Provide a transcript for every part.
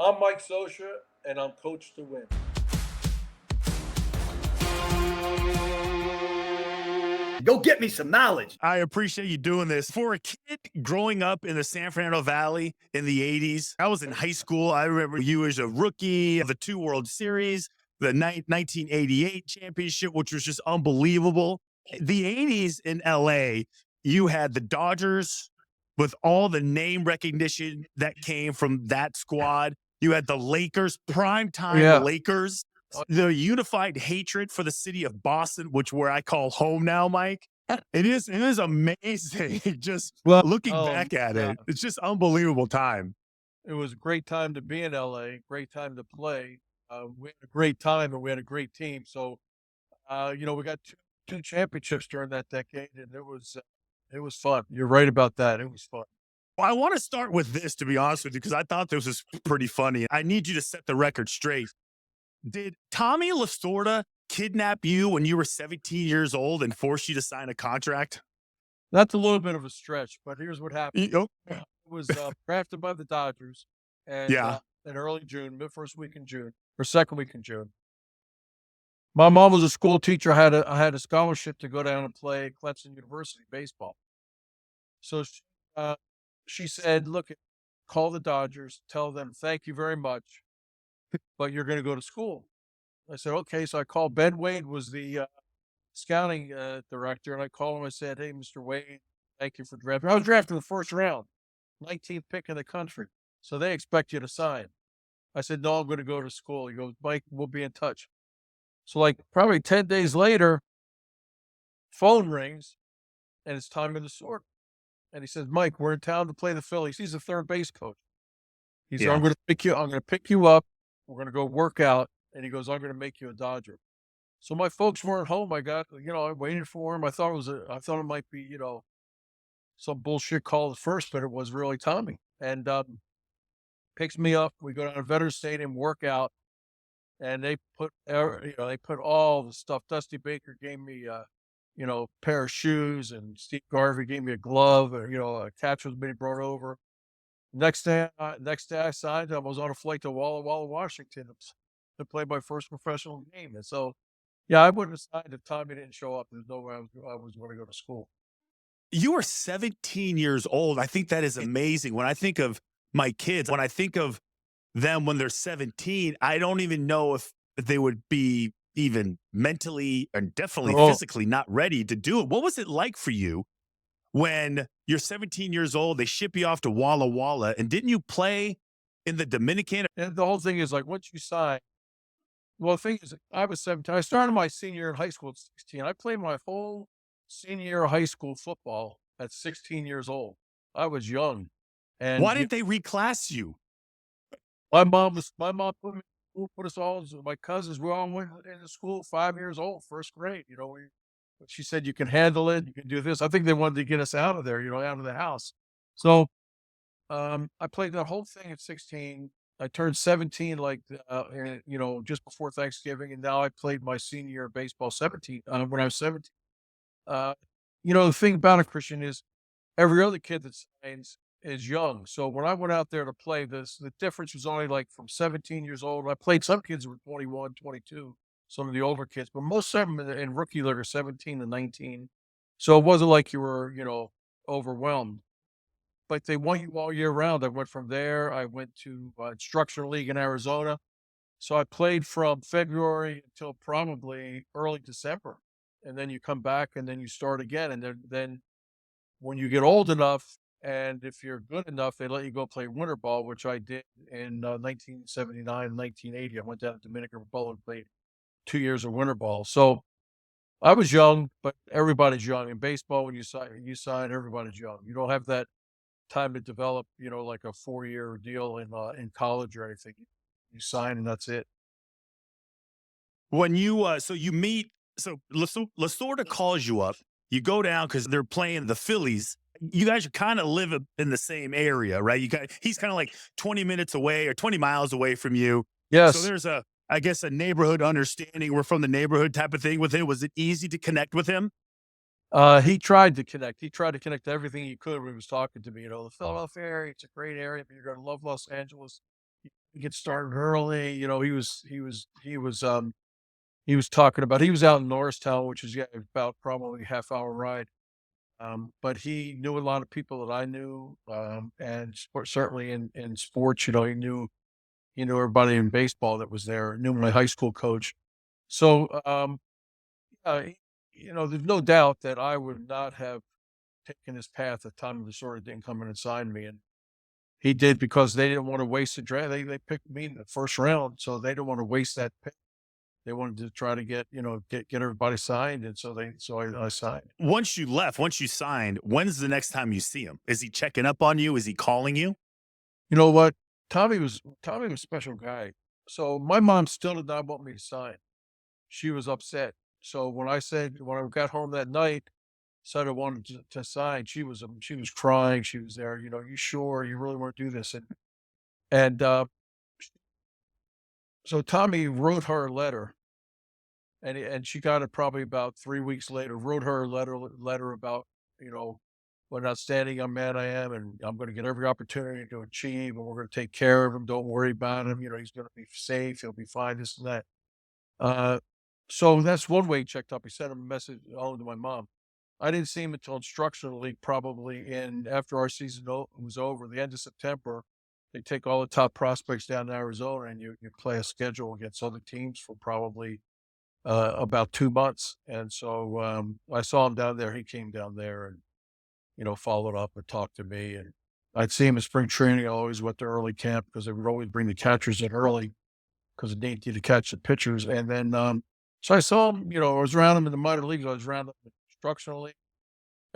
I'm Mike Scioscia, and I'm coached to win. Go get me some knowledge. I appreciate you doing this. For a kid growing up in the San Fernando Valley in the 80s, I was in high school. I remember you as a rookie of the 2 World Series, the 1988 championship, which was just unbelievable. The 80s in LA, you had the Dodgers with all the name recognition that came from that squad. You had the Lakers, primetime Lakers, the unified hatred for the city of Boston, which where I call home now, Mike. It is amazing. Just looking back at it, it's just unbelievable time. It was a great time to be in LA, great time to play. We had a great time and we had a great team. So, we got two championships during that decade, and it was fun. You're right about that. It was fun. Well, I want to start with this, to be honest with you, because I thought this was pretty funny. I need you to set the record straight. Did Tommy Lasorda kidnap you when you were 17 years old and force you to sign a contract? That's a little bit of a stretch, but here's what happened. It was drafted by the Dodgers, and in early June, the first week in June, or second week in June. My mom was a school teacher. I had a scholarship to go down and play at Clemson University baseball. So she said, "Look, call the Dodgers, tell them thank you very much, but you're going to go to school." I said, "Okay." So I called Ben Wade, was the scouting director, and I called him. I said, "Hey, Mr. Wade, thank you for drafting." I was drafted in the first round, 19th pick in the country. So they expect you to sign. I said, "No, I'm going to go to school." He goes, "Mike, we'll be in touch." So like probably 10 days later, phone rings, and it's Tommy Lasorda. And he says, "Mike, we're in town to play the Phillies." He's a third base coach. He said, I'm going to pick you up. We're going to go work out. And he goes, "I'm going to make you a Dodger." So my folks weren't home. I waited for him. I thought it might be, some bullshit call at first, but it was really Tommy. And picks me up. We go down to Veterans Stadium, work out, and they put all the stuff. Dusty Baker gave me pair of shoes, and Steve Garvey gave me a glove, and a catch was being brought over. Next day I signed. I was on a flight to Walla Walla, Washington, to play my first professional game. And so, I wouldn't have signed if Tommy didn't show up. There's no way I was going to go to school. You were 17 years old. I think that is amazing. When I think of my kids, when I think of them when they're 17, I don't even know if they would be even mentally and definitely physically not ready to do it. What was it like for you when you're 17 years old, they ship you off to Walla Walla, and didn't you play in the Dominican? And the whole thing is like, once you sign, well, the thing is, I was 17. I started my senior year in high school at 16. I played my whole senior year of high school football at 16 years old. I was young. And why didn't they reclass you? My mom put us all, my cousins, we all went into school 5 years old, first grade. She said, "You can handle it. You can do this." I think they wanted to get us out of there, out of the house. So I played that whole thing at 16. I turned 17, just before Thanksgiving. And now I played my senior year of baseball 17, when I was 17. The thing about it, Christian, is every other kid that signs is young. So when I went out there to play this, the difference was only like from 17 years old. I played some kids who were 21, 22, some of the older kids, but most of them in rookie league are 17 to 19. So it wasn't like you were, overwhelmed. But they want you all year round. I went from there. I went to instructional league in Arizona. So I played from February until probably early December. And then you come back and then you start again. And then when you get old enough, and if you're good enough, they let you go play winter ball, which I did in 1979 and 1980. I went down to Dominican Republic and played 2 years of winter ball. So I was young, but everybody's young. In baseball, when you sign, everybody's young. You don't have that time to develop, like a 4-year deal in college or anything. You sign and that's it. When you Lasorda calls you up, you go down because they're playing the Phillies. You guys kind of live in the same area, right? He's kind of like 20 minutes away or 20 miles away from you. Yes. So there's a neighborhood understanding. We're from the neighborhood type of thing with him. Was it easy to connect with him? He tried to connect. He tried to connect everything he could when he was talking to me. The Philadelphia area, it's a great area, but you're going to love Los Angeles. get started early. You know, he was talking about, he was out in Norristown, which is, yeah, about probably a half hour ride. But he knew a lot of people that I knew, and certainly in sports, you know, he knew everybody in baseball that was there, knew my high school coach. So, he- you know, there's no doubt that I would not have taken his path if Tommy Lasorda didn't come in and sign me. And he did because they didn't want to waste the draft. They picked me in the first round, so they didn't want to waste that pick. They wanted to try to get, you know, get everybody signed, and so I signed. Once you left, once you signed, when's the next time you see him? Is he checking up on you? Is he calling you? You know what? Tommy was a special guy. So my mom still did not want me to sign. She was upset. So when I got home that night, said I wanted to sign, she was crying. She was there. You know, you sure you really want to do this? And so Tommy wrote her a letter, and she got it probably about 3 weeks later. Wrote her a letter about, you know, what an outstanding young man I am, and I'm going to get every opportunity to achieve, and we're going to take care of him. Don't worry about him. You know, he's going to be safe. He'll be fine. This and that. Uh, so that's one way he checked up. He sent a message home to my mom. I didn't see him until instructional league, probably in after our season was over, the end of September. They take all the top prospects down to Arizona, and you play a schedule against other teams for probably about 2 months. And so I saw him down there. He came down there and, you know, followed up and talked to me. And I'd see him in spring training. I always went to early camp because they would always bring the catchers in early because they need you to catch the pitchers. And then, so I saw him, you know, I was around him in the minor leagues. I was around him in the instructional league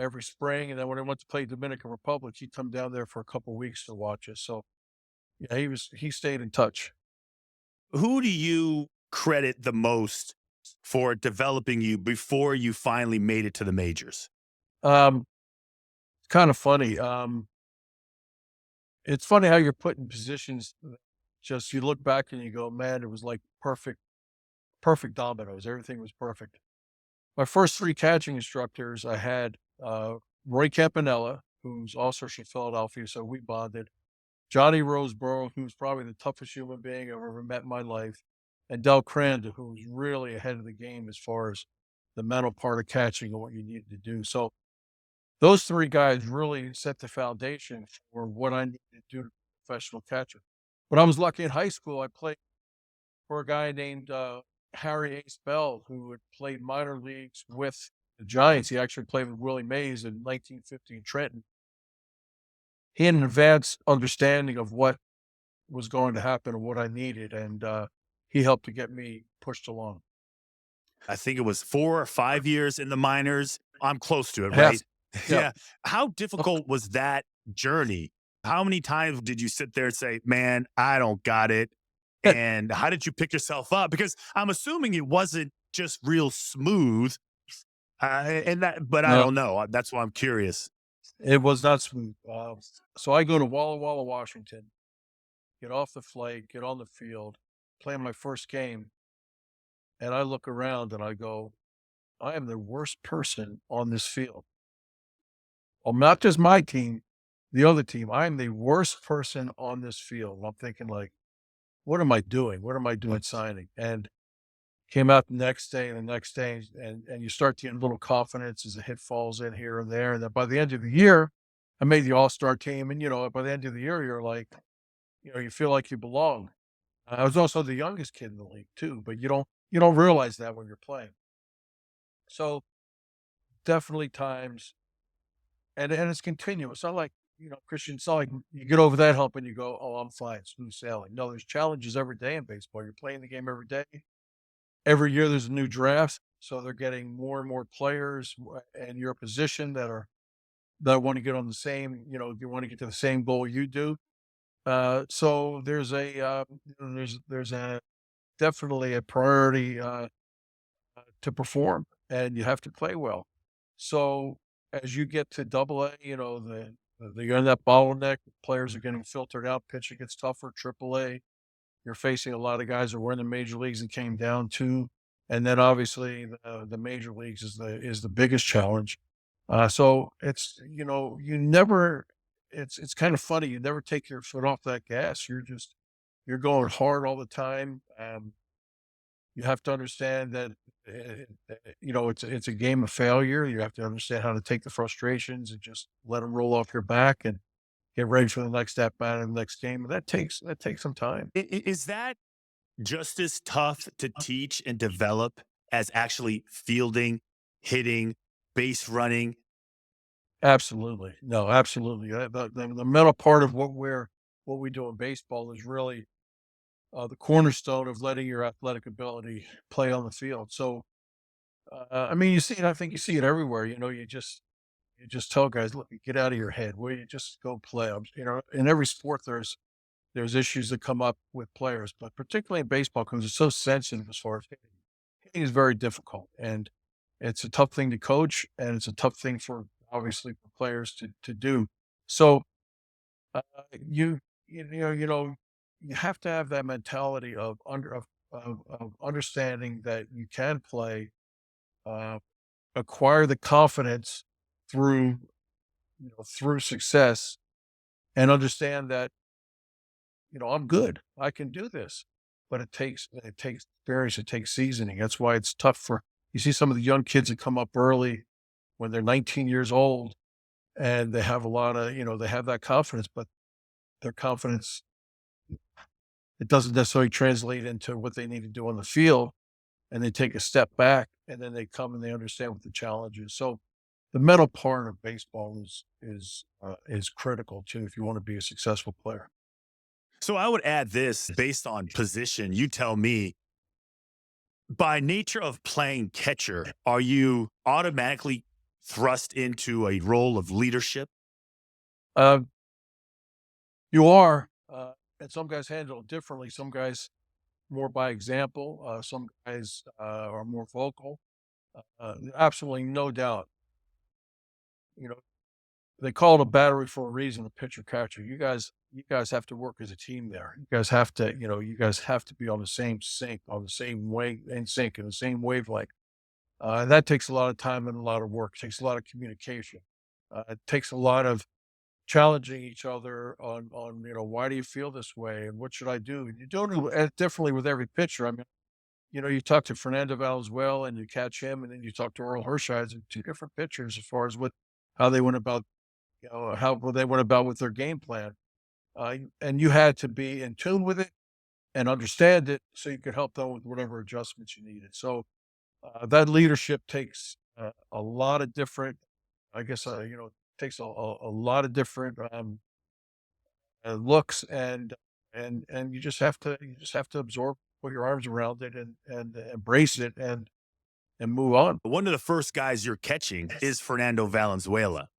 every spring. And then when I went to play Dominican Republic, he'd come down there for a couple of weeks to watch us. So yeah, he stayed in touch. Who do you credit the most for developing you before you finally made it to the majors? Um, Kind of funny. It's funny how you're put in positions that just you look back and you go, man, it was like perfect dominoes. Everything was perfect. My first three catching instructors, I had Roy Campanella, who's also from Philadelphia, so we bonded. Johnny Roseborough, who's probably the toughest human being I've ever met in my life, and Del Crandall, who was really ahead of the game as far as the mental part of catching and what you needed to do. So those three guys really set the foundation for what I needed to do to be a professional catcher. When I was lucky in high school, I played for a guy named Harry Ace Bell, who had played minor leagues with the Giants. He actually played with Willie Mays in 1950 in Trenton. He had an advanced understanding of what was going to happen and what I needed, and he helped to get me pushed along. I think it was 4 or 5 years in the minors. I'm close to it, right? Yes. Yeah. Yeah. How difficult was that journey? How many times did you sit there and say, man, I don't got it? And how did you pick yourself up? Because I'm assuming it wasn't just real smooth. But I No, don't know. That's why I'm curious. it was not smooth. So I go to Walla Walla, Washington, get off the flight, get on the field, play my first game, and I look around and I go, I am the worst person on this field. Well, not just my team, the other team. I am the worst person on this field. And I'm thinking like, what am I doing? What am I doing signing? And came out the next day and the next day, and you start to get a little confidence as a hit falls in here and there. And then by the end of the year, I made the All-Star team. And, you know, by the end of the year, you're like, you know, you feel like you belong. I was also the youngest kid in the league too, but you don't realize that when you're playing. So definitely times, and it's continuous. It's not like, you know, Christian, it's not like you get over that hump and you go, oh, I'm fine, smooth sailing. No, there's challenges every day in baseball. You're playing the game every day. Every year there's a new draft, so they're getting more and more players in your position that want to get on the same, you know, you want to get to the same goal you do. So there's a definitely a priority to perform, and you have to play well. So as you get to Double A, you know you're in that bottleneck. Players are getting filtered out. Pitching gets tougher. Triple A, you're facing a lot of guys that were in the major leagues and came down too. And then obviously the major leagues is the biggest challenge. So it's, you know, you never, it's kind of funny. You never take your foot off that gas. You're just, you're going hard all the time. You have to understand that, it's a game of failure. You have to understand how to take the frustrations and just let them roll off your back and get ready for the next at bat and the next game. And that takes some time. Is that just as tough to teach and develop as actually fielding, hitting, base running? Absolutely. No, absolutely. The mental part of what we do in baseball is really the cornerstone of letting your athletic ability play on the field. So, I mean, you see it. I think you see it everywhere. You just tell guys, look, get out of your head. Will you just go play? In every sport, there's issues that come up with players, but particularly in baseball, because it's so sensitive as far as hitting. Hitting is very difficult, and it's a tough thing to coach, and it's a tough thing for obviously for players to do. So uh, you you have to have that mentality of understanding that you can play, uh, acquire the confidence through through success, and understand that I'm good. I can do this. But it takes experience, it takes seasoning. That's why it's tough for you see some of the young kids that come up early when they're 19 years old and they have a lot of, they have that confidence, but their confidence, it doesn't necessarily translate into what they need to do on the field. And they take a step back and then they come and they understand what the challenge is. So the mental part of baseball is critical too if you want to be a successful player. So I would add this based on position. You tell me, by nature of playing catcher, are you automatically thrust into a role of leadership? Uh, you are, and some guys handle it differently. Some guys more by example. Some guys are more vocal. Absolutely no doubt. You know, they call it a battery for a reason, a pitcher catcher. You guys have to work as a team there. You guys have to be on the same sync, on the same wave in sync, in the same wavelength. That takes a lot of time and a lot of work. It takes a lot of communication. It takes a lot of challenging each other on why do you feel this way and what should I do? And you do it differently with every pitcher. I mean, you talk to Fernando Valenzuela and you catch him, and then you talk to Earl Hershides, and two different pitchers as far as what how they went about how they went about with their game plan. And you had to be in tune with it and understand it so you could help them with whatever adjustments you needed. So that leadership takes a lot of different, I guess, takes a lot of different looks, and you just have to absorb, put your arms around it, and embrace it, and move on. One of the first guys you're catching is Fernando Valenzuela.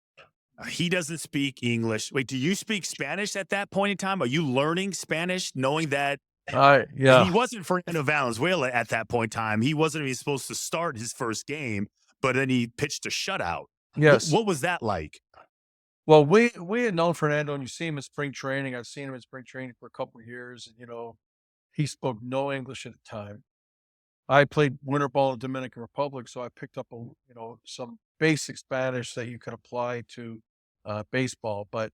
He doesn't speak English. Wait, do you speak Spanish at that point in time? Are you learning Spanish, knowing that he Yeah, wasn't Fernando Valenzuela at that point in time? He wasn't even supposed to start his first game, but then he pitched a shutout. What, yes. what was that like? Well, we had known Fernando, and you see him in spring training. I've seen him in spring training for a couple of years, and he spoke no English at the time. I played winter ball in the Dominican Republic, so I picked up some basic Spanish that you could apply to baseball, but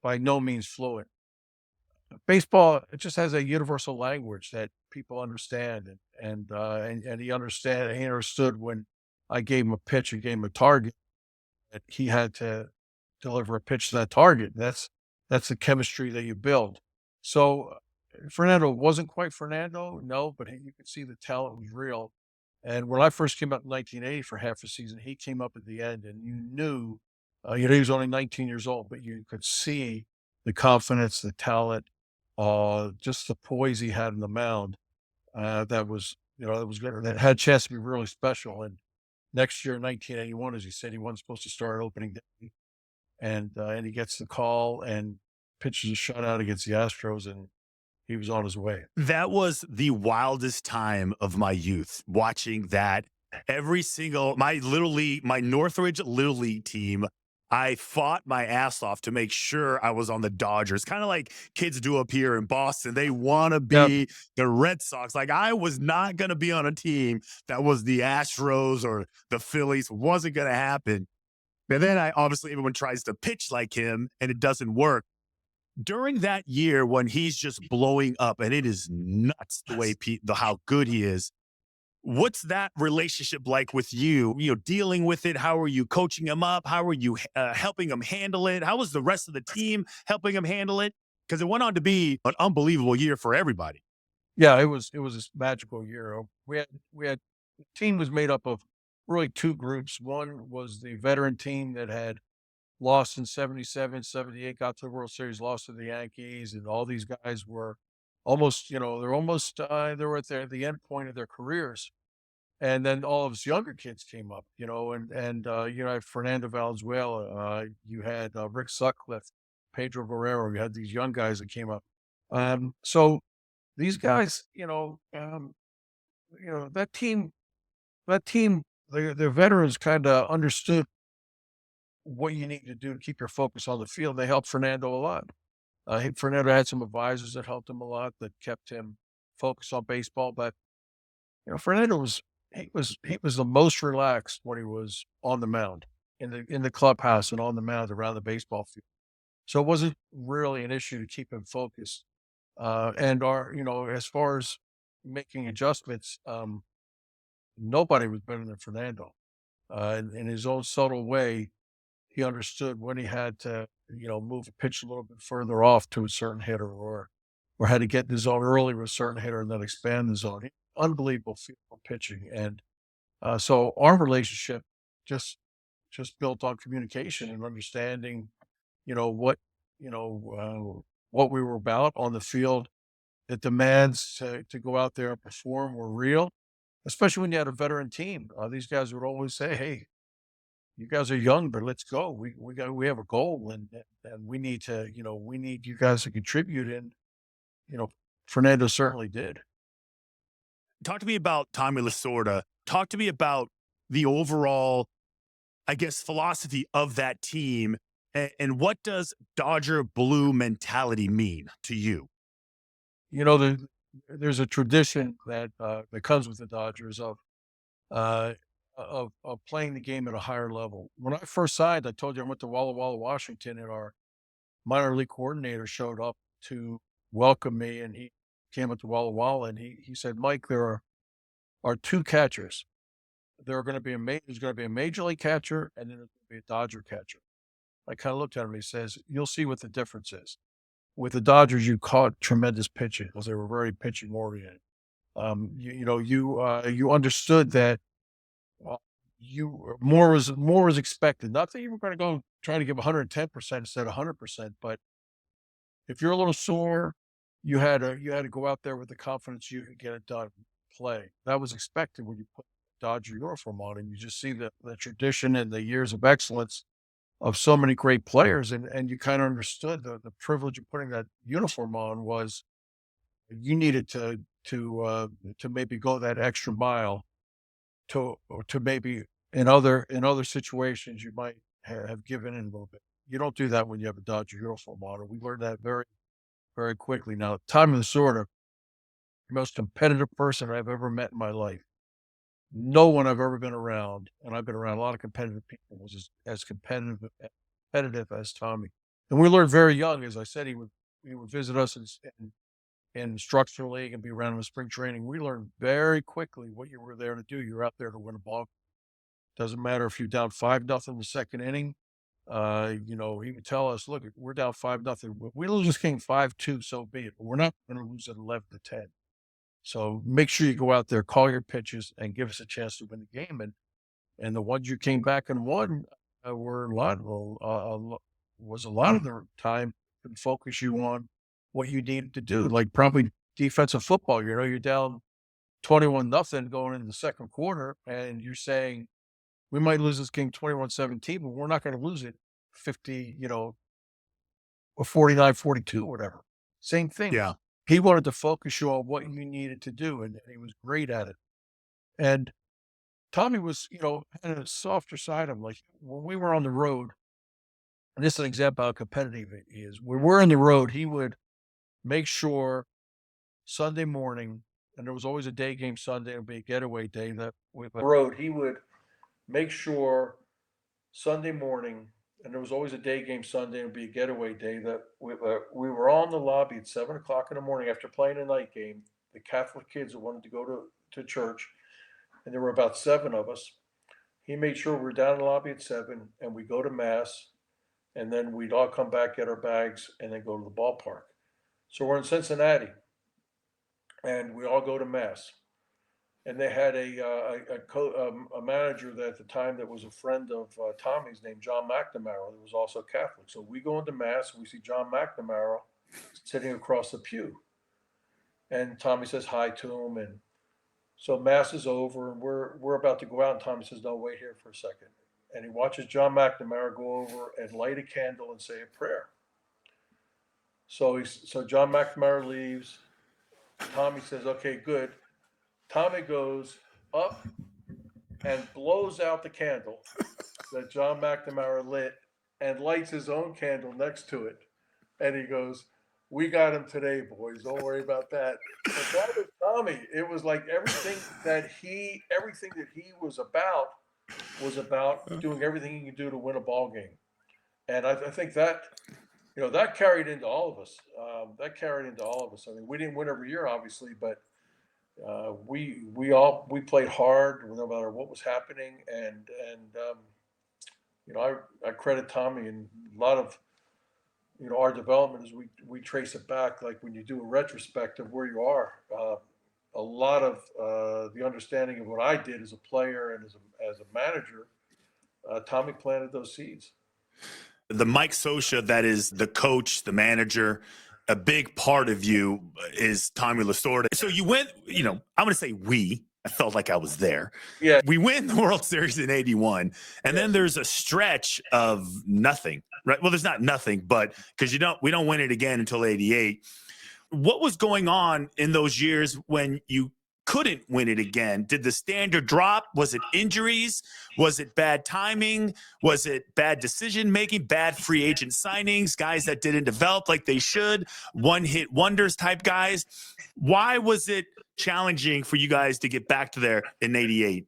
by no means fluent. Baseball, it just has a universal language that people understand, and he understood when I gave him a pitch and gave him a target that he had to deliver a pitch to that target. That's the chemistry that you build. So Fernando wasn't quite Fernando, no, but you could see the talent was real. And when I first came out in 1980 for half a season, he came up at the end, and you knew, he was only 19 years old, but you could see the confidence, the talent, just the poise he had in the mound. That was good. That had a chance to be really special. And next year, 1981, as he said, he wasn't supposed to start opening day, and he gets the call and pitches a shutout against the Astros, and he was on his way. That was the wildest time of my youth, watching that. Every single my Northridge Little League team, I fought my ass off to make sure I was on the Dodgers. Kind of like kids do up here in Boston. They want to Yeah, be the Red Sox. Like, I was not going to be on a team that was the Astros or the Phillies. Wasn't going to happen. And then, I obviously, everyone tries to pitch like him and it doesn't work. During that year when he's just blowing up, and it is nuts the way how good he is. What's that relationship like with you? You know, dealing with it. How are you coaching him up? How are you helping him handle it? How was the rest of the team helping him handle it? Because it went on to be an unbelievable year for everybody. Yeah, it was this magical year. We had the team was made up of really two groups. One was the veteran team that had lost in 77, 78, got to the World Series, lost to the Yankees, and all these guys were almost, they're almost they were at the end point of their careers. And then all of us younger kids came up, you had Fernando Valenzuela, you had Rick Sutcliffe, Pedro Guerrero, you had these young guys that came up. So these guys, that team, the veterans kind of understood what you need to do to keep your focus on the field. They helped Fernando a lot. Fernando had some advisors that helped him a lot, that kept him focused on baseball. But Fernando was the most relaxed when he was on the mound, in the clubhouse and on the mound around the baseball field. So it wasn't really an issue to keep him focused. As far as making adjustments, nobody was better than Fernando. In his own subtle way, he understood when he had to, move a pitch a little bit further off to a certain hitter, or had to get in the zone early with a certain hitter and then expand the zone. Unbelievable feel for pitching. And so our relationship just built on communication and understanding, you know, what, you what we were about on the field. The demands to go out there and perform were real, especially when you had a veteran team. These guys would always say, "Hey, you guys are young, but let's go. We have a goal, and we need to, we need you guys to contribute." And you know, Fernando certainly did. Talk to me about Tommy Lasorda. Talk to me about the overall, I guess, philosophy of that team. And what does Dodger blue mentality mean to you? You know, there's a tradition that comes with the Dodgers uh, of playing the game at a higher level. When I first signed, I told you I went to Walla Walla, Washington, and our minor league coordinator showed up to welcome me, and he came up to Walla Walla, and he said, "Mike, there are two catchers. There's going to be a major league catcher, and then there's going to be a Dodger catcher." I kind of looked at him. And he says, "You'll see what the difference is. With the Dodgers, you caught tremendous pitching because they were very pitching oriented. You understood that uh, more was expected. Not that you were going to go trying to give 110% instead of 100%, but if you're a little sore, you had to go out there with the confidence you could get it done, play. That was expected when you put Dodger uniform on, and you just see the tradition and the years of excellence of so many great players, and you kind of understood the privilege of putting that uniform on was you needed to maybe go that extra mile to maybe in other situations you might have given in a little bit. You don't do that when you have a Dodger uniform on. And we learned that very, very quickly. Now, Tommy Lasorda, the most competitive person I've ever met in my life. No one I've ever been around, and I've been around a lot of competitive people, was as competitive as Tommy. And we learned very young. As I said, he would visit us in instructional league and be around in spring training. We learned very quickly what you were there to do. You're out there to win a ball. Doesn't matter if you're down 5-0 in the second inning. He would tell us, "Look, we're down 5-0. If we lose this game 5-2, so be it. But we're not going to lose at 11-10. So make sure you go out there, call your pitches, and give us a chance to win the game." And the ones you came back and won were was a lot of the time to focus you on what you needed to do, like probably defensive football. You're down 21-0 going into the second quarter, and you're saying, "We might lose this game 21-17, but we're not going to lose it 50, or 49-42, whatever." Same thing. Yeah. He wanted to focus you on what you needed to do, and he was great at it. And Tommy was, had a softer side of him. Like when we were on the road, and this is an example how competitive he is. When we're on the road, he would make sure Sunday morning, and there was always a day game Sunday, it would be a getaway day that with the road, he would make sure Sunday morning and there was always a day game Sunday and be a getaway day that we were on the lobby at 7 o'clock in the morning after playing a night game. The Catholic kids that wanted to go to church, and there were about 7 of us. He made sure we were down in the lobby at 7, and we go to mass, and then we'd all come back, get our bags, and then go to the ballpark. So we're in Cincinnati, and we all go to mass. And they had a manager that at the time that was a friend of Tommy's named John McNamara, that was also Catholic. So we go into mass, and we see John McNamara sitting across the pew. And Tommy says hi to him, and so mass is over, and we're about to go out, and Tommy says, "No, wait here for a second." And he watches John McNamara go over and light a candle and say a prayer. So John McNamara leaves. Tommy says, "Okay, good." Tommy goes up and blows out the candle that John McNamara lit and lights his own candle next to it. And he goes, "We got him today, boys. Don't worry about that." But that was Tommy. It was like everything that he was about doing everything he could do to win a ball game. And I think that, that carried into all of us. I mean, we didn't win every year, obviously, but we played hard no matter what was happening, and I credit Tommy, and a lot of our development is we trace it back, like when you do a retrospect of where you are. A lot of the understanding of what I did as a player and as a manager, Tommy planted those seeds. The Mike Scioscia that is the coach, the manager, a big part of you is Tommy Lasorda. So you went, I'm going to say I felt like I was there. Yeah. We win the World Series in 81. And then there's a stretch of nothing, right? Well, there's not nothing, but because we don't win it again until 88. What was going on in those years when you couldn't win it again? Did the standard drop? Was it injuries? Was it bad timing? Was it bad decision making, bad free agent signings, guys that didn't develop like they should, one-hit wonders type guys? Why was it challenging for you guys to get back to there in 88?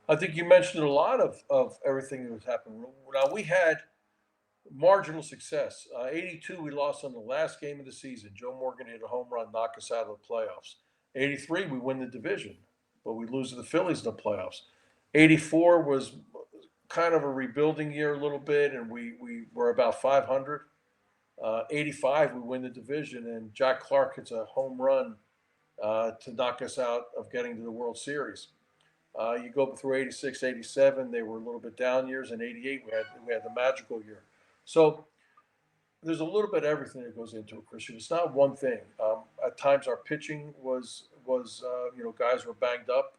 I think you mentioned a lot of everything that was happening. Now, we had marginal success. 82, we lost on the last game of the season. Joe Morgan hit a home run, knock us out of the playoffs. 83, we win the division, but we lose to the Phillies in the playoffs. 84 was kind of a rebuilding year a little bit, and we were about 500. 85, we win the division, and Jack Clark hits a home run to knock us out of getting to the World Series. You go through 86, 87, they were a little bit down years, and 88, we had the magical year. So there's a little bit of everything that goes into it, Christian. It's not one thing. At times our pitching was guys were banged up.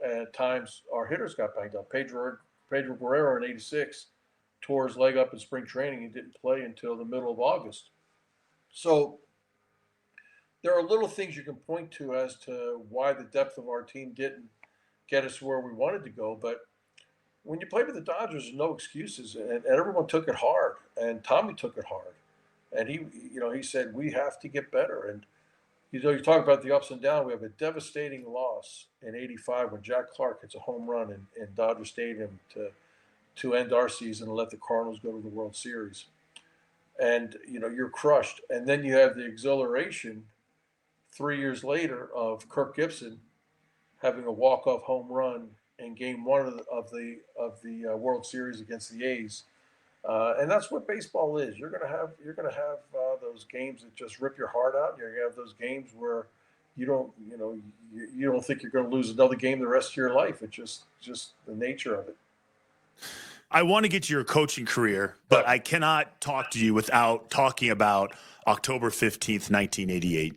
And at times our hitters got banged up. Pedro Guerrero in 86 tore his leg up in spring training and didn't play until the middle of August. So there are little things you can point to as to why the depth of our team didn't get us where we wanted to go. But when you play with the Dodgers, there's no excuses, and everyone took it hard, and Tommy took it hard, and he said we have to get better. And you talk about the ups and downs. We have a devastating loss in '85 when Jack Clark hits a home run in Dodger Stadium to end our season and let the Cardinals go to the World Series, and you're crushed. And then you have the exhilaration 3 years later of Kirk Gibson having a walk-off home run in Game 1 of the World Series against the A's, and that's what baseball is. You're gonna have those games that just rip your heart out. You're gonna have those games where you don't think you're gonna lose another game the rest of your life. It's just the nature of it. I want to get to your coaching career, but I cannot talk to you without talking about October 15th, 1988.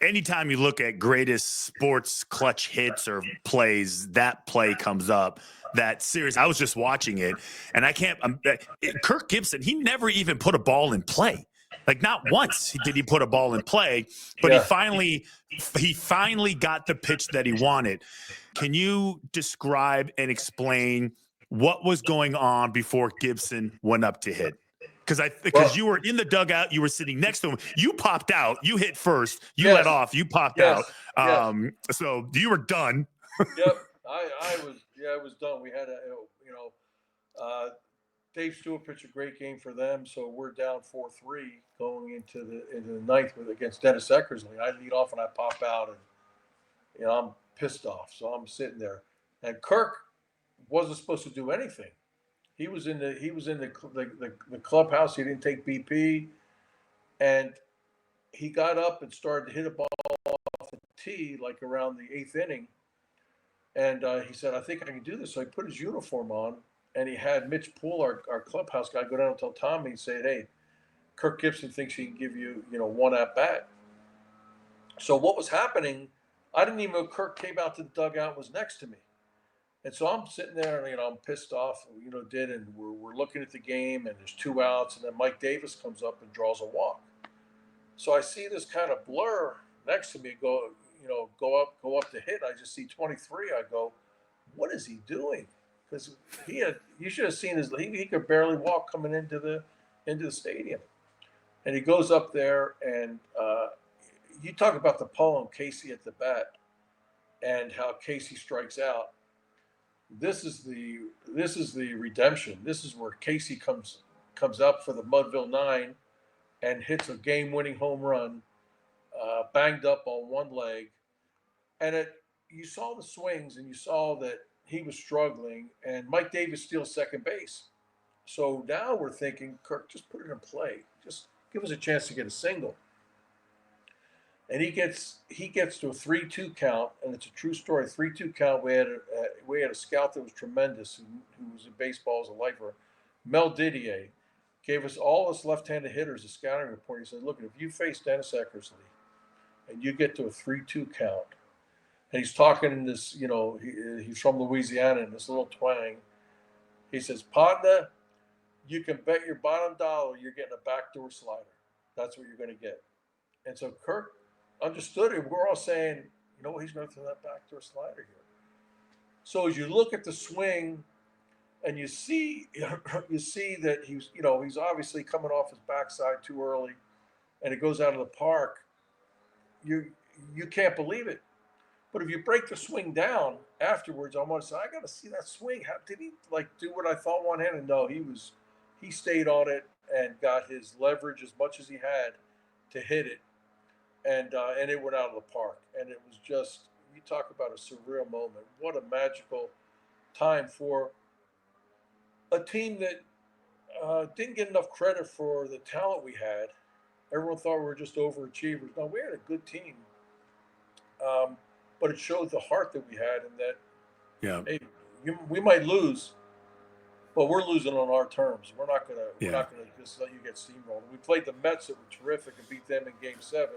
Anytime you look at greatest sports clutch hits or plays, that play comes up. That series, I was just watching it, and Kirk Gibson, he never even put a ball in play. Like, not once did he put a ball in play, but he finally got the pitch that he wanted. Can you describe and explain what was going on before Gibson went up to hit? Because you were in the dugout, you were sitting next to him. You popped out. You hit first. You let off. You popped out. So you were done. Yep, I was done. We had Dave Stewart pitched a great game for them, so we're down 4-3 going into the ninth against Dennis Eckersley. I lead off and I pop out, and I'm pissed off. So I'm sitting there, and Kirk wasn't supposed to do anything. He was in the clubhouse. He didn't take BP, and he got up and started to hit a ball off the tee like around the eighth inning. And he said, "I think I can do this." So he put his uniform on, and he had Mitch Poole, our clubhouse guy, go down and tell Tommy and say, "Hey, Kirk Gibson thinks he can give you, one at bat." So what was happening? I didn't even know Kirk came out to the dugout and was next to me. And so I'm sitting there, and I'm pissed off, and we're looking at the game, and there's 2 outs, and then Mike Davis comes up and draws a walk. So I see this kind of blur next to me go up to hit. I just see 23. I go, what is he doing? Because you should have seen he could barely walk coming into the stadium. And he goes up there, and you talk about the poem Casey at the bat and how Casey strikes out. This is the redemption. This is where Casey comes up for the Mudville 9 and hits a game-winning home run, banged up on one leg, and you saw the swings and you saw that he was struggling, and Mike Davis steals second base. So now we're thinking, Kirk, just put it in play. Just give us a chance to get a single. And he gets to a 3-2 count, and it's a true story. 3-2 count. We had a scout that was tremendous, who was in baseball as a lifer. Mel Didier gave us all us left-handed hitters a scouting report. He said, "Look, if you face Dennis Eckersley, and you get to a 3-2 count," and he's talking in this, he's from Louisiana in this little twang. He says, "Partner, you can bet your bottom dollar you're getting a backdoor slider. That's what you're going to get." And so Kirk understood it. We're all saying, he's going to throw that backdoor slider here. So as you look at the swing, and you see that he's obviously coming off his backside too early, and it goes out of the park. You can't believe it. But if you break the swing down afterwards, I'm going to say, I got to see that swing. How did he do what I thought one-handed? No, he stayed on it and got his leverage as much as he had to hit it. And it went out of the park. And it was just, you talk about a surreal moment. What a magical time for a team that didn't get enough credit for the talent we had. Everyone thought we were just overachievers. No, we had a good team. But it showed the heart that we had, and that, hey, we might lose, but we're losing on our terms. We're not gonna just let you get steamrolled. We played the Mets that were terrific and beat them in Game 7.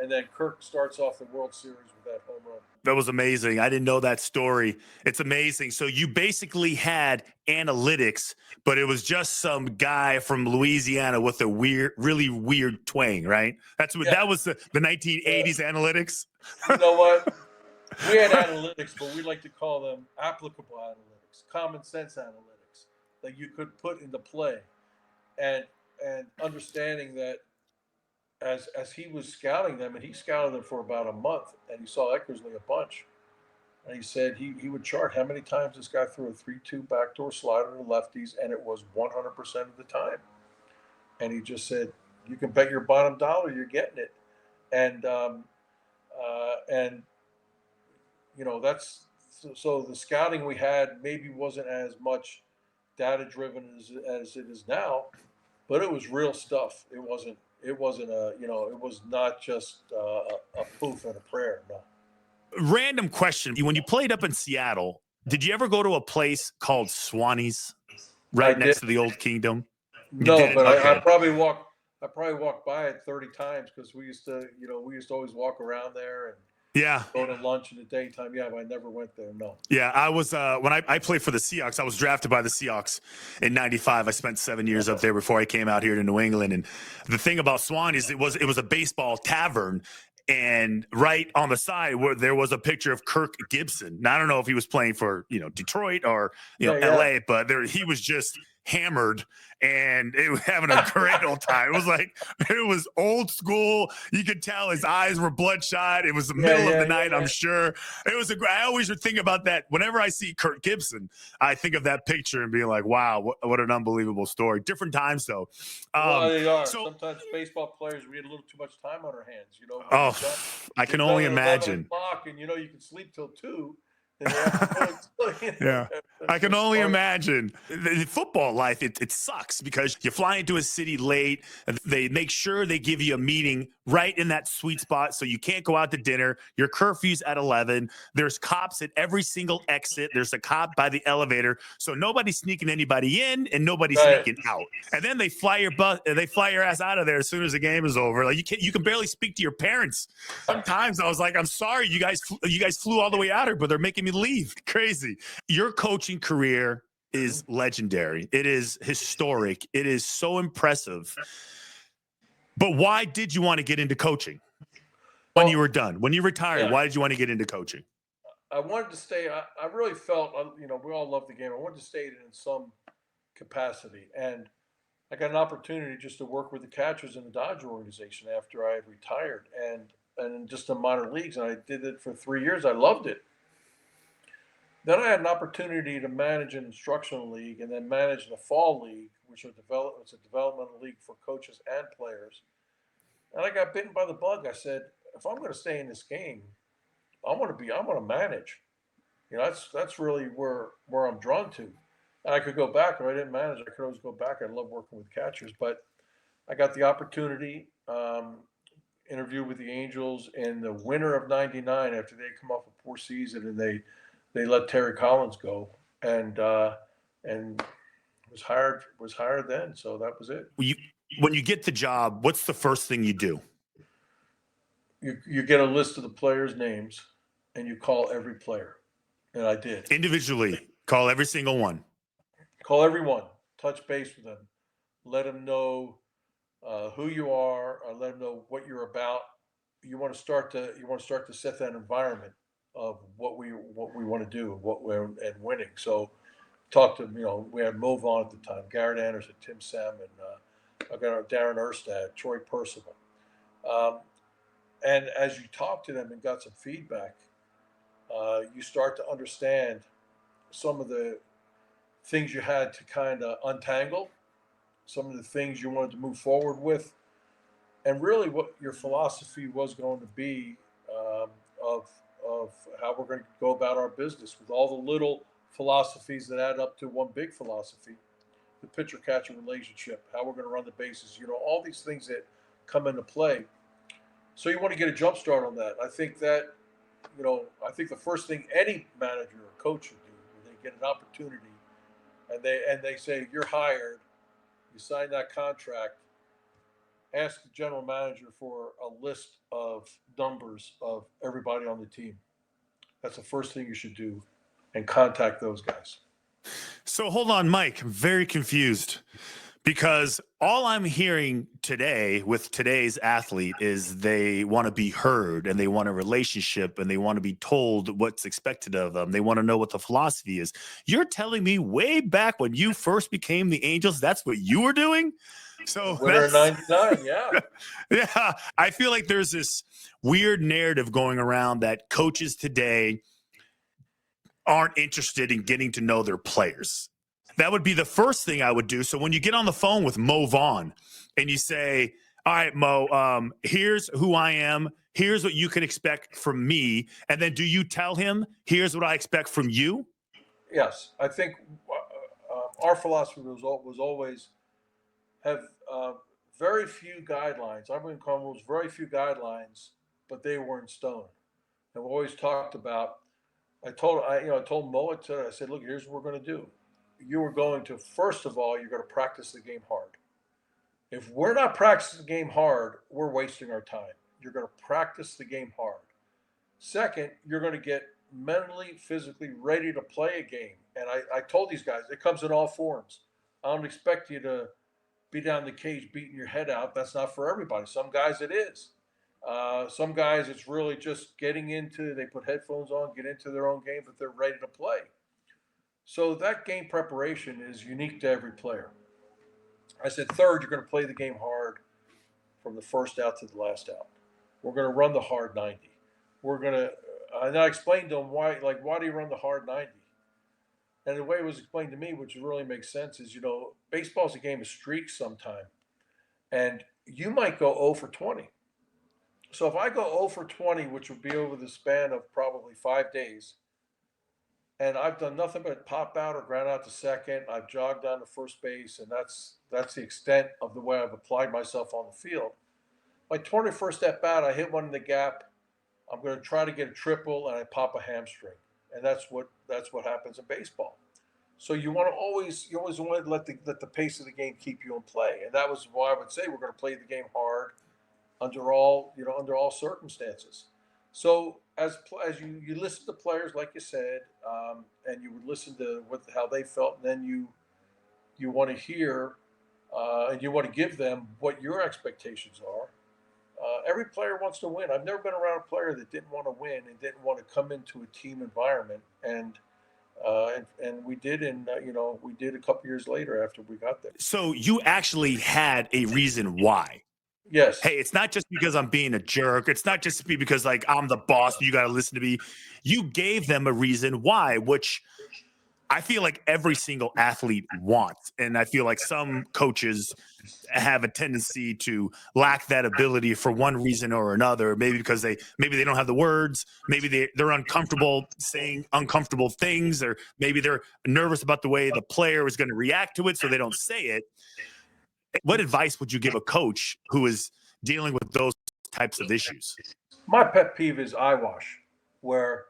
And then Kirk starts off the World Series with that home run. That was amazing. I didn't know that story. It's amazing. So you basically had analytics, but it was just some guy from Louisiana with a really weird twang, right? That was the 1980s analytics. You know what? We had analytics, but we like to call them applicable analytics, common sense analytics that you could put into play, and understanding that. As he was scouting them, and he scouted them for about a month, and he saw Eckersley a bunch, and he said he would chart how many times this guy threw a 3-2 backdoor slider to lefties, and it was 100% of the time. And he just said, you can bet your bottom dollar you're getting it. And that's so the scouting we had maybe wasn't as much data driven as it is now, but it was real stuff. It wasn't it was not just a poof and a prayer. No. Random question. When you played up in Seattle, did you ever go to a place called Swanee's right next to the Old Kingdom? No, but okay. I probably walked by it 30 times because we used to always walk around there and go to lunch in the daytime. Yeah, but I never went there. No. Yeah, I was when I played for the Seahawks. I was drafted by the Seahawks in '95. I spent 7 years up there before I came out here to New England. And the thing about Swanee's, it was a baseball tavern. And right on the side where there was a picture of Kirk Gibson. Now, I don't know if he was playing for Detroit or LA, but he was just hammered and it was having a great old time. It was old school. You could tell his eyes were bloodshot. It was the middle of the night, I'm sure. I always would think about that. Whenever I see Kirk Gibson, I think of that picture and being like, wow, what an unbelievable story. Different times, though. Well, they are. Sometimes baseball players, we had a little too much time on our hands, you know. Oh, I can only imagine. And, you know, you can sleep till 2. Yeah, I can only imagine. The football life, it sucks because you fly into a city late. And they make sure they give you a meeting right in that sweet spot, so you can't go out to dinner. Your curfew's at 11. There's cops at every single exit. There's a cop by the elevator, so nobody's sneaking anybody in and nobody's sneaking out. And then they fly your ass out of there as soon as the game is over. Like you can barely speak to your parents. Sometimes I was like, I'm sorry, you guys flew all the way out here, but they're making me leave. Crazy. Your coaching career is legendary. It is historic. It is so impressive. But why did you want to get into coaching when you were done? When you retired, why did you want to get into coaching? I wanted to stay. I really felt, you know, we all love the game. I wanted to stay in some capacity. And I got an opportunity just to work with the catchers in the Dodger organization after I had retired and just the minor leagues. And I did it for 3 years. I loved it. Then I had an opportunity to manage an instructional league and then manage the fall league, which it's a developmental league for coaches and players. And I got bitten by the bug. I said, if I'm going to stay in this game, I want to manage. You know, that's really where I'm drawn to. And I could go back if I didn't manage. I could always go back. I love working with catchers, but I got the opportunity. Interview with the Angels in the winter of '99 after they come off a poor season and they let Terry Collins go and was hired then. So that was it. When you get the job, what's the first thing you do? You get a list of the players' names and you call every player. And I did. Individually, call every single one. Call everyone. Touch base with them. Let them know who you are. Let them know what you're about. You want to start to set that environment of what we want to do, and winning. So, talk to we had Mo Vaughn at the time, Garrett Anderson, Tim Salmon, I got Darren Erstad, Troy Percival, and as you talk to them and got some feedback, you start to understand some of the things you had to kind of untangle, some of the things you wanted to move forward with, and really what your philosophy was going to be of how we're going to go about our business with all the little philosophies that add up to one big philosophy, the pitcher-catcher relationship, how we're going to run the bases, all these things that come into play. So you want to get a jump start on that. I think that, I think the first thing any manager or coach should do when they get an opportunity and they say, you're hired, you sign that contract, ask the general manager for a list of numbers of everybody on the team. That's the first thing you should do, and contact those guys. So hold on, Mike. I'm very confused because all I'm hearing today with today's athlete is they want to be heard and they want a relationship and they want to be told what's expected of them. They want to know what the philosophy is. You're telling me way back when you first became the Angels, that's what you were doing? So winter '99, yeah. Yeah. I feel like there's this weird narrative going around that coaches today aren't interested in getting to know their players. That would be the first thing I would do. So when you get on the phone with Mo Vaughn and you say, all right, Mo, here's who I am. Here's what you can expect from me. And then do you tell him, here's what I expect from you? Yes. I think our philosophy was always have very few guidelines. I wouldn't call them very few guidelines, but they were in stone. And we always talked about. I told Mo, I said, look, here's what we're going to do. You are going to, first of all, you're going to practice the game hard. If we're not practicing the game hard, we're wasting our time. You're going to practice the game hard. Second, you're going to get mentally, physically ready to play a game. And I told these guys, it comes in all forms. I don't expect you to be down the cage beating your head out. That's not for everybody. Some guys it is. Some guys it's really just getting into, they put headphones on, get into their own game, but they're ready to play. So that game preparation is unique to every player. I said, third, you're going to play the game hard from the first out to the last out. We're going to run the hard 90. We're going to, and I explained to him why do you run the hard 90? And the way it was explained to me, which really makes sense, is, baseball's a game of streaks sometime. And you might go 0 for 20. So if I go 0 for 20, which would be over the span of probably 5 days, and I've done nothing but pop out or ground out to second, I've jogged down to first base, and that's the extent of the way I've applied myself on the field. My 21st at bat, I hit one in the gap. I'm going to try to get a triple, and I pop a hamstring, and that's what happens in baseball. So you always want to let the pace of the game keep you in play, and that was why I would say we're going to play the game hard under all circumstances. So as you listen to players, like you said, and you would listen to how they felt, and then you want to hear and you want to give them what your expectations are. Every player wants to win. I've never been around a player that didn't want to win and didn't want to come into a team environment, and we did, we did a couple years later after we got there. So you actually had a reason why. Yes. Hey, it's not just because I'm being a jerk. It's not just because like I'm the boss. You got to listen to me. You gave them a reason why, which I feel like every single athlete wants. And I feel like some coaches have a tendency to lack that ability for one reason or another. Maybe because they don't have the words. Maybe they're uncomfortable saying uncomfortable things, or maybe they're nervous about the way the player is going to react to it, so they don't say it. What advice would you give a coach who is dealing with those types of issues? My pet peeve is eyewash, where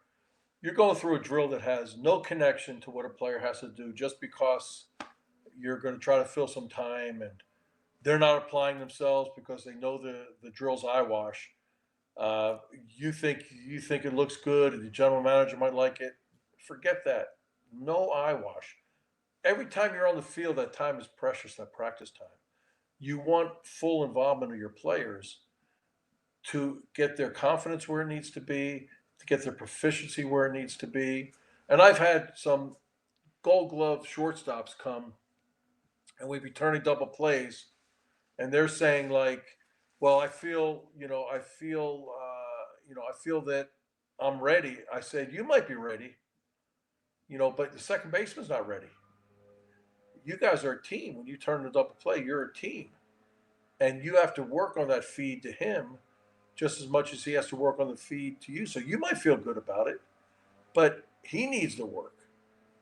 you're going through a drill that has no connection to what a player has to do just because you're going to try to fill some time, and they're not applying themselves because they know the drill's eyewash. You think it looks good, and the general manager might like it. Forget that. No eyewash. Every time you're on the field, that time is precious. That practice time. You want full involvement of your players to get their confidence where it needs to be, to get their proficiency where it needs to be. And I've had some gold glove shortstops come, and we'd be turning double plays, and they're saying like, well, I feel that I'm ready. I said, you might be ready, but the second baseman's not ready. You guys are a team. When you turn the double play, you're a team. And you have to work on that feed to him just as much as he has to work on the feed to you. So you might feel good about it, but he needs to work.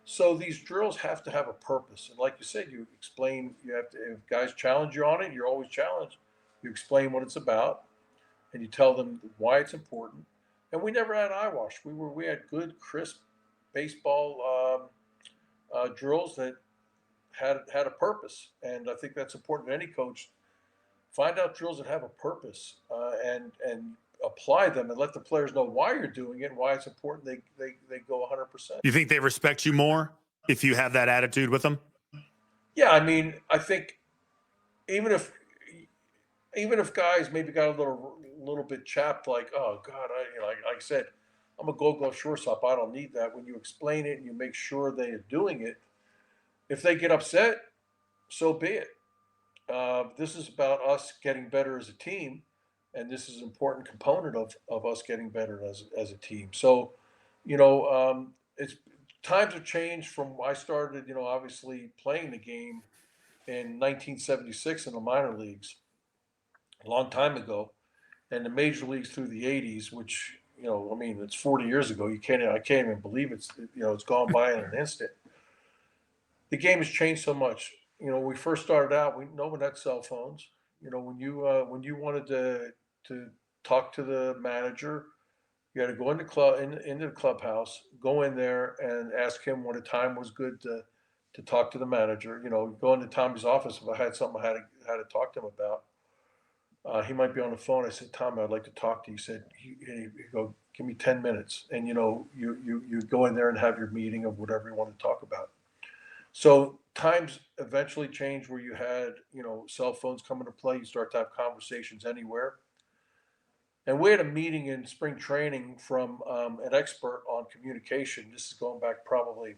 So these drills have to have a purpose. And like you said, you explain, if guys challenge you on it, you're always challenged. You explain what it's about, and you tell them why it's important. And we never had eyewash. We had good, crisp baseball drills that had a purpose. And I think that's important to any coach. Find out drills that have a purpose, and apply them, and let the players know why you're doing it and why it's important. They go 100%. You think they respect you more if you have that attitude with them? Yeah, I mean, I think even if guys maybe got a little bit chapped, like, oh God, like I said, I'm a gold glove shortstop. I don't need that. When you explain it and you make sure they are doing it, if they get upset, so be it. This is about us getting better as a team, and this is an important component of us getting better as a team. So, it's times have changed from I started, obviously playing the game in 1976 in the minor leagues, a long time ago, and the major leagues through the 80s, which I mean, it's 40 years ago. I can't even believe it's gone by in an instant. The game has changed so much. When we first started out, no one had cell phones. When you wanted to talk to the manager, you had to go into the clubhouse, go in there and ask him when a time was good to talk to the manager. Go into Tommy's office if I had something I had to talk to him about. He might be on the phone. I said, Tommy, I'd like to talk to you. He said, he go, give me 10 minutes. And you go in there and have your meeting of whatever you want to talk about. So times eventually changed where you had, cell phones come into play. You start to have conversations anywhere. And we had a meeting in spring training from an expert on communication. This is going back probably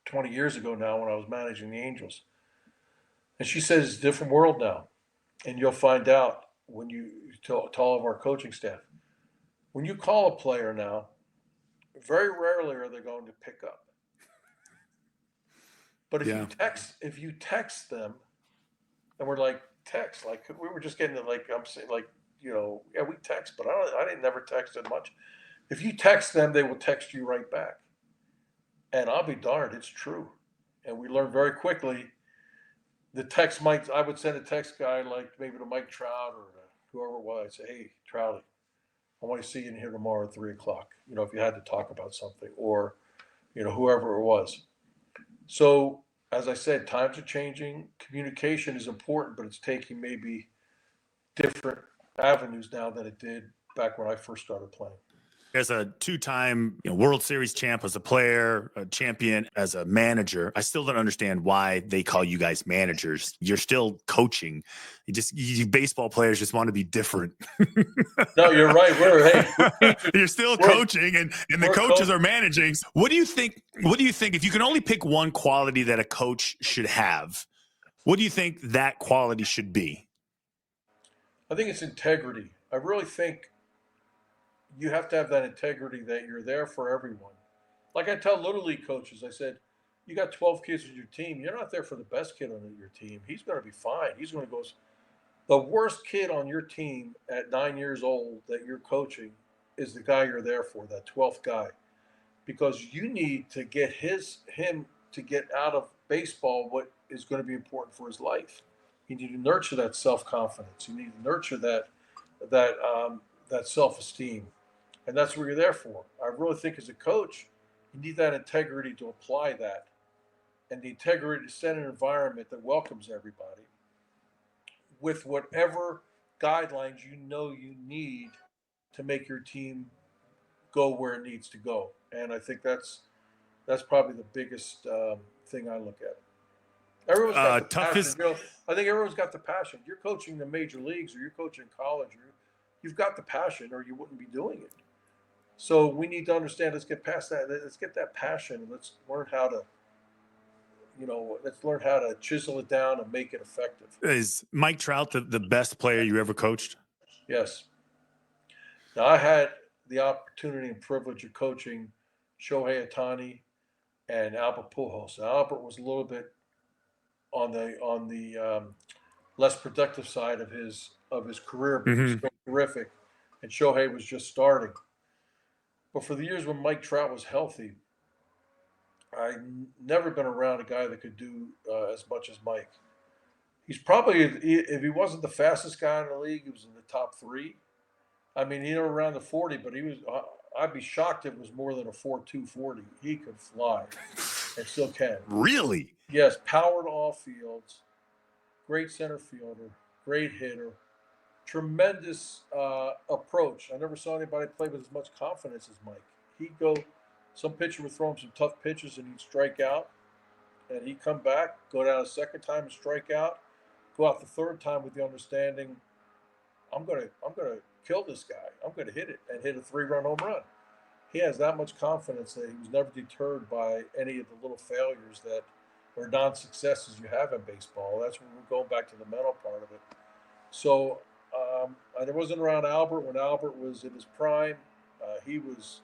20 years ago now when I was managing the Angels. And she says it's a different world now. And you'll find out when you to all of our coaching staff. When you call a player now, very rarely are they going to pick up. But if you text them, and we're like text, like we were just getting to like I'm saying like yeah we text, but I didn't never texted much. If you text them, they will text you right back. And I'll be darned, it's true. And we learned very quickly. The text I would send a text guy like maybe to Mike Trout or whoever it was. I'd say, hey, Trouty, I want to see you in here tomorrow at 3:00. If you had to talk about something or, whoever it was. So as I said, times are changing. Communication is important, but it's taking maybe different avenues now than it did back when I first started playing. As a two-time World Series champ, as a player, a champion, as a manager, I still don't understand why they call you guys managers. You're still coaching. You baseball players just want to be different. No, you're right. You're still coaching, and the coaches are managing. What do you think? If you can only pick one quality that a coach should have, what do you think that quality should be? I think it's integrity. I really think you have to have that integrity that you're there for everyone. Like I tell Little League coaches, I said, you got 12 kids on your team. You're not there for the best kid on your team. He's going to be fine. He's going to go. The worst kid on your team at 9 years old that you're coaching is the guy you're there for, that 12th guy. Because you need to get him to get out of baseball what is going to be important for his life. You need to nurture that self-confidence. You need to nurture that self-esteem. And that's what you're there for. I really think as a coach, you need that integrity to apply that and the integrity to set an environment that welcomes everybody with whatever guidelines you need to make your team go where it needs to go. And I think that's probably the biggest thing I look at. Everyone's got the toughest. Passion. I think everyone's got the passion. You're coaching the major leagues or you're coaching college, you've got the passion or you wouldn't be doing it. So we need to understand, let's get past that. Let's get that passion. Let's learn how to chisel it down and make it effective. Is Mike Trout the best player you ever coached? Yes. Now, I had the opportunity and privilege of coaching Shohei Ohtani and Albert Pujols. Now, Albert was a little bit on the less productive side of his career, but he was still terrific. And Shohei was just starting. But for the years when Mike Trout was healthy, I've never been around a guy that could do as much as Mike. He's probably, if he wasn't the fastest guy in the league, he was in the top 3. I mean, he never around the 40, but he was. I'd be shocked if it was more than a 4.2 40. He could fly, and still can. Really? Yes, power to all fields. Great center fielder, great hitter, tremendous approach. I never saw anybody play with as much confidence as Mike. He'd go. Some pitcher would throw him some tough pitches and he'd strike out, and he'd come back, go down a second time and strike out, go out the third time with the understanding, I'm gonna kill this guy. I'm gonna hit it and hit a 3-run home run. He has that much confidence that he was never deterred by any of the little failures that or non-successes you have in baseball. That's when we're going back to the mental part of it. So I wasn't around Albert when Albert was in his prime. He was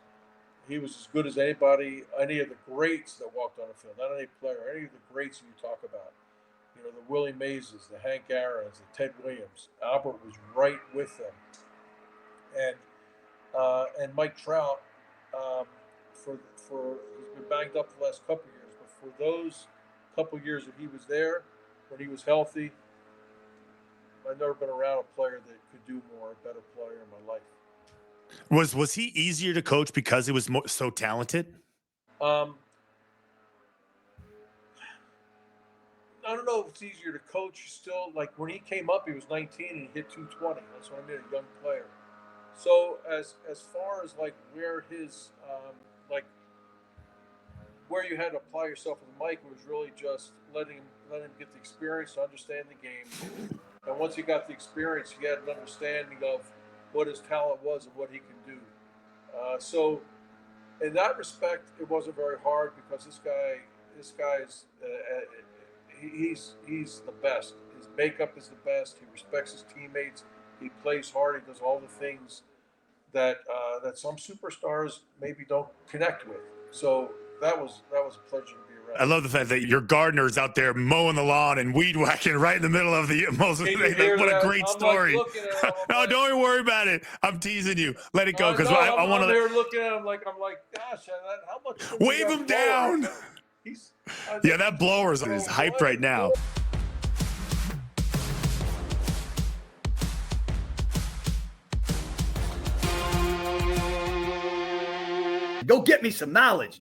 as good as anybody, any of the greats that walked on the field. Not any player, any of the greats you talk about. The Willie Mazes, the Hank Aaron's, the Ted Williams. Albert was right with them. And Mike Trout, for he's been banged up the last couple of years, but for those couple of years that he was there, when he was healthy, I've never been around a player that could do more, a better player in my life. Was he easier to coach because he was so talented? I don't know if it's easier to coach. Still, like when he came up, he was 19 and he hit 220. That's what I mean, a young player. So as far as like where his where you had to apply yourself with Mike, it was really just letting him get the experience to understand the game. And once he got the experience, he had an understanding of what his talent was and what he can do. So in that respect, it wasn't very hard because this guy this guy is he's the best. His makeup is the best. He respects his teammates. He plays hard. He does all the things that some superstars maybe don't connect with. So that was a pleasure to be around. I love the fact that your gardener's out there mowing the lawn and weed whacking right in the middle of the most. What a great story! No, don't even worry about it. I'm teasing you. Let it go because I want to. They're looking at him like gosh, how much? Wave him down. Yeah, that blower is hyped right now. Go get me some knowledge.